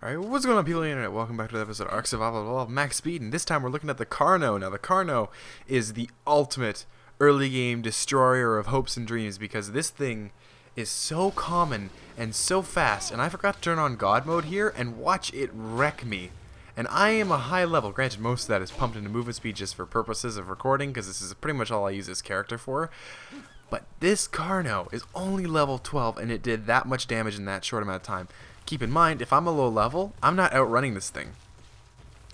Alright, what's going on, people on the internet? Welcome back to the episode of Ark Max Speed, and this time we're looking at the Carno. Now, the Carno is the ultimate early game destroyer of hopes and dreams because this thing is so common and so fast, and I forgot to turn on God mode here and watch it wreck me. And I am a high level. Granted, most of that is pumped into movement speed just for purposes of recording because this is pretty much all I use this character for. But this Carno is only level 12 and it did that much damage in that short amount of time. Keep in mind, if I'm a low level, I'm not outrunning this thing.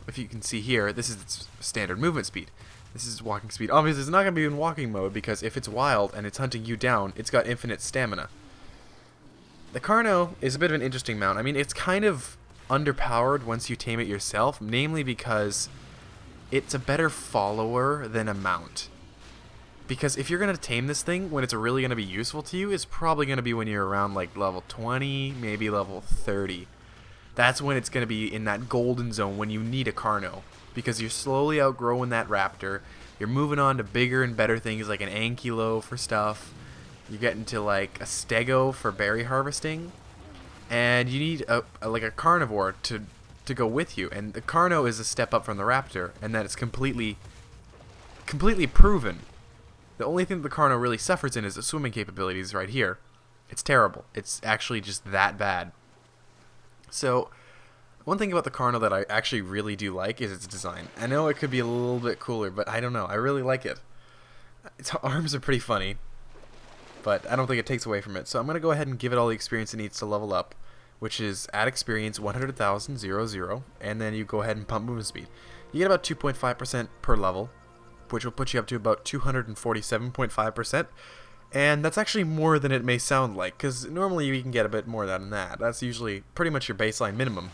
If you can see here, this is its standard movement speed. This is walking speed. Obviously, it's not going to be in walking mode because if it's wild and it's hunting you down, it's got infinite stamina. The Carno is a bit of an interesting mount. I mean, it's kind of underpowered once you tame it yourself, namely because it's a better follower than a mount. Because if you're going to tame this thing, when it's really going to be useful to you, it's probably going to be when you're around like level 20, maybe level 30. That's when it's going to be in that golden zone when you need a Carno. Because you're slowly outgrowing that raptor, you're moving on to bigger and better things like an Ankylo for stuff, you're getting to like a Stego for berry harvesting, and you need like a carnivore to go with you. And the Carno is a step up from the raptor, and that it's completely proven. The only thing that the Carno really suffers in is the swimming capabilities right here. It's terrible. It's actually just that bad. So, one thing about the Carno that I actually really do like is its design. I know it could be a little bit cooler, but I don't know. I really like it. Its arms are pretty funny, but I don't think it takes away from it. So I'm going to go ahead and give it all the experience it needs to level up, which is addexperience 100,000, 0, and then you go ahead and pump movement speed. You get about 2.5% per level, which will put you up to about 247.5%, and that's actually more than it may sound like, because normally you can get a bit more than that. That's usually pretty much your baseline minimum,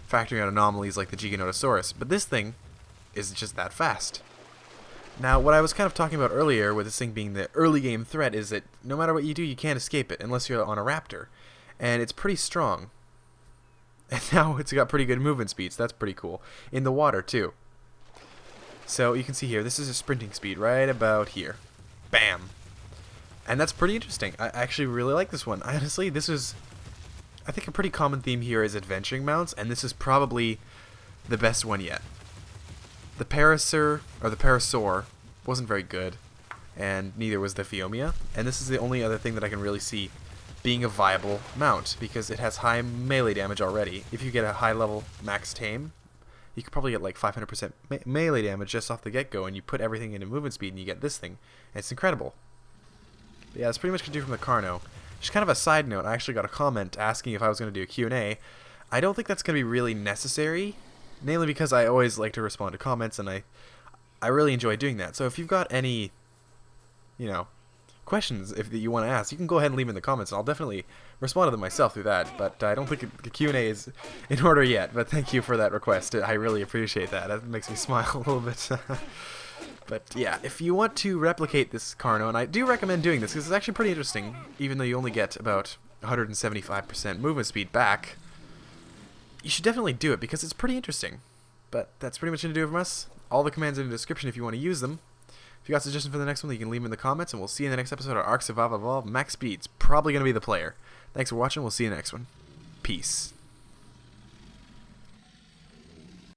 factoring out anomalies like the Giganotosaurus, but this thing is just that fast. Now, what I was kind of talking about earlier with this thing being the early game threat is that no matter what you do, you can't escape it unless you're on a raptor, and it's pretty strong. And now it's got pretty good movement speeds. That's pretty cool. In the water, too. So you can see here, this is a sprinting speed right about here. Bam! And that's pretty interesting. I actually really like this one. Honestly, this is, I think a pretty common theme here is adventuring mounts, and this is probably the best one yet. The Parasaur wasn't very good, and neither was the Phiomia, and this is the only other thing that I can really see being a viable mount, because it has high melee damage already. If you get a high level max Tame, you could probably get like 500% melee damage just off the get-go, and you put everything into movement speed and you get this thing, and it's incredible. But yeah, that's pretty much going to do from the Carno. Just kind of a side note, I actually got a comment asking if I was going to do a Q&A. I don't think that's going to be really necessary, namely because I always like to respond to comments, and I really enjoy doing that. So if you've got any, questions that you want to ask, you can go ahead and leave them in the comments, and I'll definitely respond to them myself through that. But I don't think the Q&A is in order yet, but thank you for that request. I really appreciate that. That makes me smile a little bit. But yeah, if you want to replicate this Carno, and I do recommend doing this because it's actually pretty interesting, even though you only get about 175% movement speed back, you should definitely do it because it's pretty interesting. But that's pretty much going to do it from us. All the commands are in the description if you want to use them. If you got suggestions for the next one, you can leave them in the comments, and we'll see you in the next episode of Ark Max Speed. It's probably going to be the player. Thanks for watching. We'll see you in the next one. Peace.